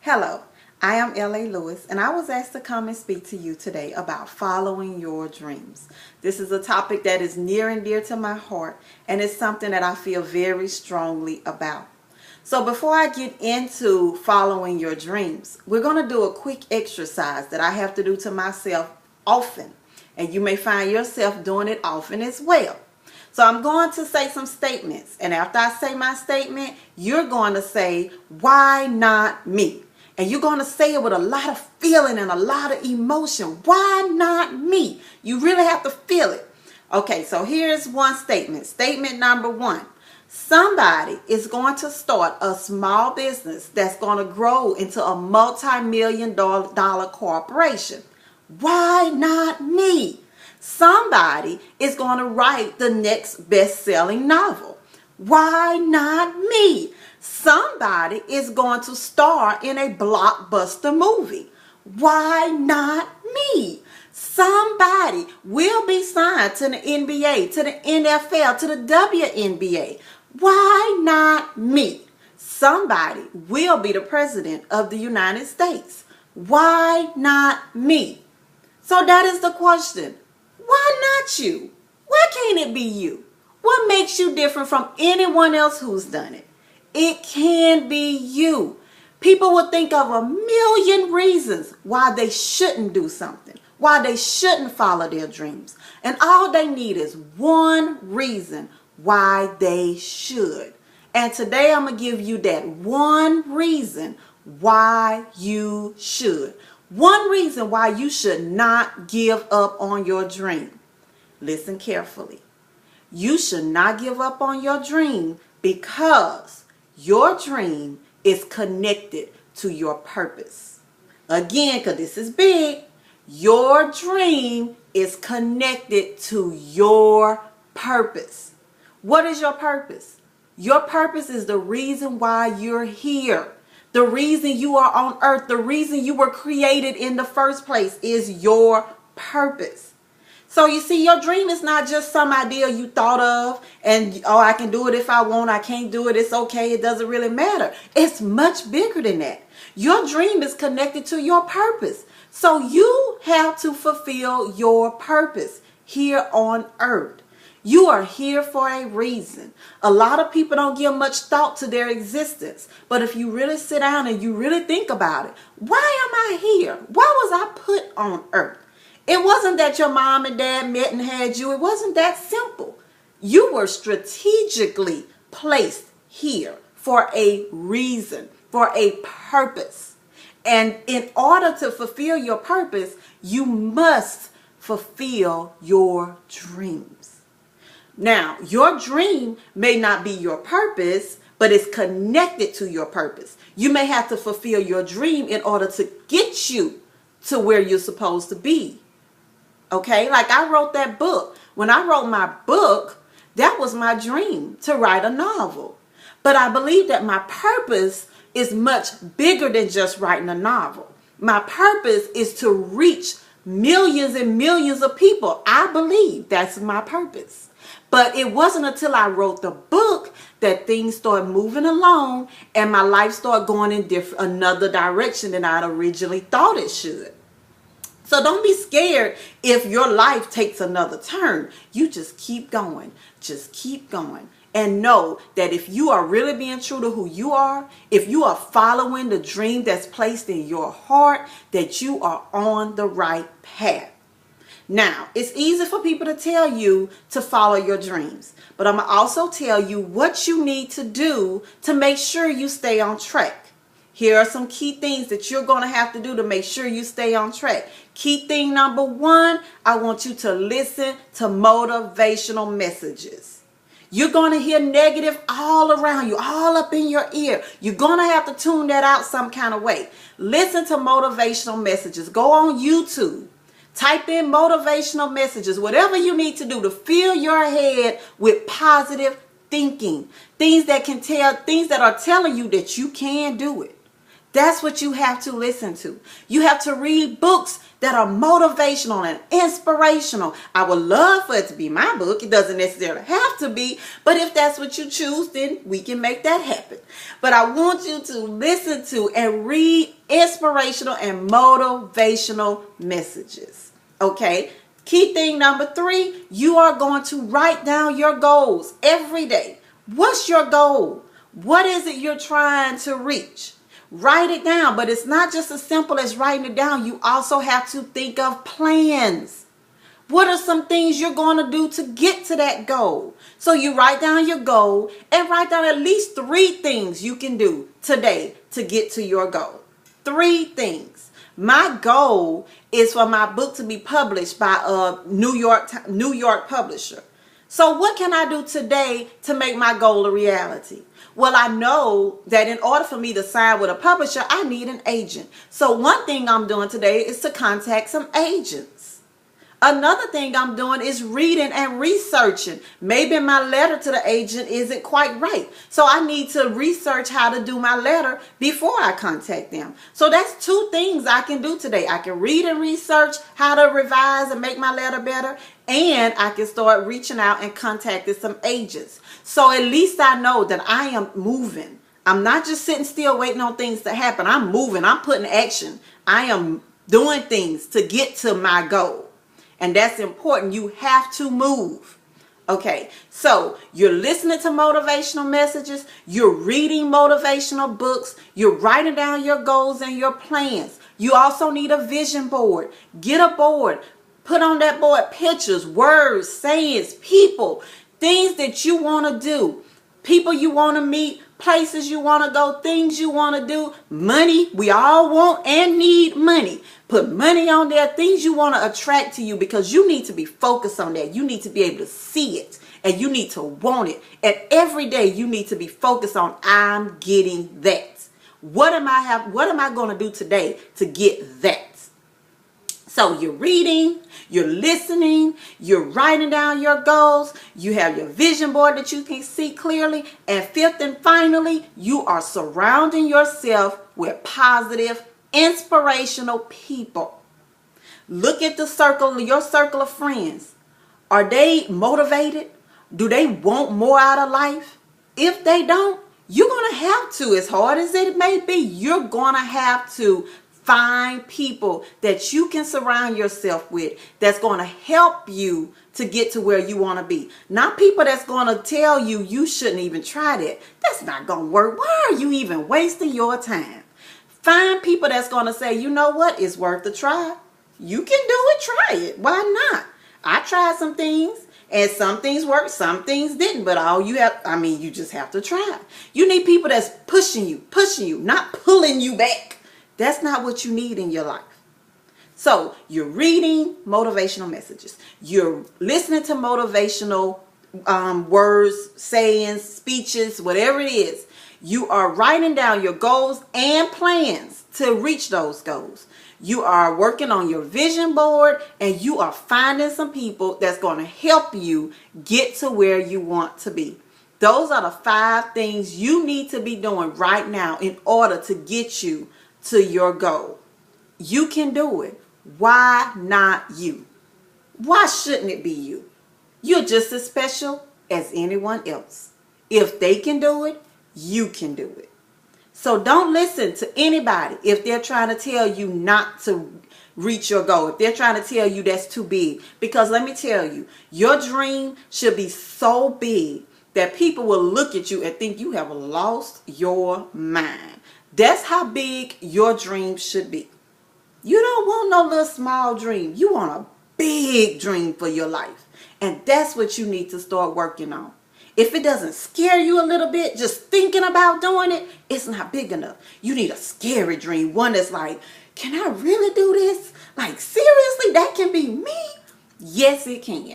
Hello, I am L.A. Lewis, and I was asked to come and speak to you today about following your dreams. This is a topic that is near and dear to my heart, and it's something that I feel very strongly about. So before I get into following your dreams, we're going to do a quick exercise that I have to do to myself often, and you may find yourself doing it often as well. So I'm going to say some statements, and after I say my statement, you're going to say, why not me? And you're going to say it with a lot of feeling and a lot of emotion. Why not me? You really have to feel it. Okay, so here's one statement. Statement number one. Somebody is going to start a small business that's going to grow into a multi-million-dollar corporation. Why not me? Somebody is going to write the next best-selling novel. Why not me? Somebody is going to star in a blockbuster movie. Why not me? Somebody will be signed to the NBA, to the NFL, to the WNBA. Why not me? Somebody will be the president of the United States. Why not me? So that is the question. Why not you? Why can't it be you? What makes you different from anyone else who's done it? It can be you. People will think of a million reasons why they shouldn't do something, why they shouldn't follow their dreams. And all they need is one reason why they should. And today I'm going to give you that one reason why you should. One reason why you should not give up on your dream. Listen carefully. You should not give up on your dream because your dream is connected to your purpose. Again, because this is big, your dream is connected to your purpose. What is your purpose? Your purpose is the reason why you're here. The reason you are on earth, the reason you were created in the first place is your purpose. So you see, your dream is not just some idea you thought of and, oh, I can do it if I want, I can't do it, it's okay, it doesn't really matter. It's much bigger than that. Your dream is connected to your purpose. So you have to fulfill your purpose here on earth. You are here for a reason. A lot of people don't give much thought to their existence. But if you really sit down and you really think about it, why am I here? Why was I put on earth? It wasn't that your mom and dad met and had you. It wasn't that simple. You were strategically placed here for a reason, for a purpose. And in order to fulfill your purpose, you must fulfill your dreams. Now, your dream may not be your purpose, but it's connected to your purpose. You may have to fulfill your dream in order to get you to where you're supposed to be. Okay, like I wrote that book. When I wrote my book, that was my dream, to write a novel. But I believe that my purpose is much bigger than just writing a novel. My purpose is to reach millions and millions of people. I believe that's my purpose. But it wasn't until I wrote the book that things started moving along and my life started going in another direction than I'd originally thought it should. So don't be scared if your life takes another turn. You just keep going. Just keep going. And know that if you are really being true to who you are, if you are following the dream that's placed in your heart, that you are on the right path. Now, it's easy for people to tell you to follow your dreams. But I'm going to also tell you what you need to do to make sure you stay on track. Here are some key things that you're going to have to do to make sure you stay on track. Key thing number one, I want you to listen to motivational messages. You're going to hear negative all around you, all up in your ear. You're going to have to tune that out some kind of way. Listen to motivational messages. Go on YouTube. Type in motivational messages, whatever you need to do to fill your head with positive thinking. Things that are telling you that you can do it. That's what you have to listen to. You have to read books that are motivational and inspirational. I would love for it to be my book. It doesn't necessarily have to be, but if that's what you choose, then we can make that happen. But I want you to listen to and read inspirational and motivational messages. Okay? Key thing number 3, you are going to write down your goals every day. What's your goal? What is it you're trying to reach? Write it down, but it's not just as simple as writing it down. You also have to think of plans. What are some things you're going to do to get to that goal? So you write down your goal and write down at least 3 things you can do today to get to your goal. 3 things. My goal is for my book to be published by a New York publisher. So what can I do today to make my goal a reality? Well, I know that in order for me to sign with a publisher, I need an agent. So one thing I'm doing today is to contact some agents. Another thing I'm doing is reading and researching. Maybe my letter to the agent isn't quite right. So I need to research how to do my letter before I contact them. So that's 2 things I can do today. I can read and research how to revise and make my letter better. And I can start reaching out and contacting some agents. So at least I know that I am moving. I'm not just sitting still waiting on things to happen. I'm moving. I'm putting action. I am doing things to get to my goal. And that's important. You have to move. Okay, so you're listening to motivational messages. You're reading motivational books. You're writing down your goals and your plans. You also need a vision board. Get a board. Put on that board pictures, words, sayings, people, things that you want to do, people you want to meet, places you want to go, things you want to do, money. We all want and need money. Put money on there, things you want to attract to you, because you need to be focused on that. You need to be able to see it and you need to want it. And every day you need to be focused on, I'm getting that. What am I going to do today to get that? So you're reading, you're listening, you're writing down your goals, you have your vision board that you can see clearly, and 5th and finally, you are surrounding yourself with positive, inspirational people. Look at your circle of friends. Are they motivated? Do they want more out of life? If they don't, you're going to have to, as hard as it may be, you're going to have to find people that you can surround yourself with that's going to help you to get to where you want to be. Not people that's going to tell you you shouldn't even try that. That's not going to work. Why are you even wasting your time? Find people that's going to say, you know what, it's worth a try. You can do it, try it. Why not? I tried some things and some things worked, some things didn't, but you just have to try. You need people that's pushing you, not pulling you back. That's not what you need in your life. So you're reading motivational messages. You're listening to motivational words, sayings, speeches, whatever it is. You are writing down your goals and plans to reach those goals. You are working on your vision board, and you are finding some people that's going to help you get to where you want to be. Those are the 5 things you need to be doing right now in order to get you to your goal. You can do it. Why not you? Why shouldn't it be you? You're just as special as anyone else. If they can do it, you can do it. So don't listen to anybody if they're trying to tell you not to reach your goal. If they're trying to tell you that's too big. Because let me tell you, your dream should be so big that people will look at you and think you have lost your mind. That's how big your dream should be. You don't want no little small dream. You want a big dream for your life. And that's what you need to start working on. If it doesn't scare you a little bit, just thinking about doing it, it's not big enough. You need a scary dream. One that's like, can I really do this? Like, seriously, that can be me? Yes, it can.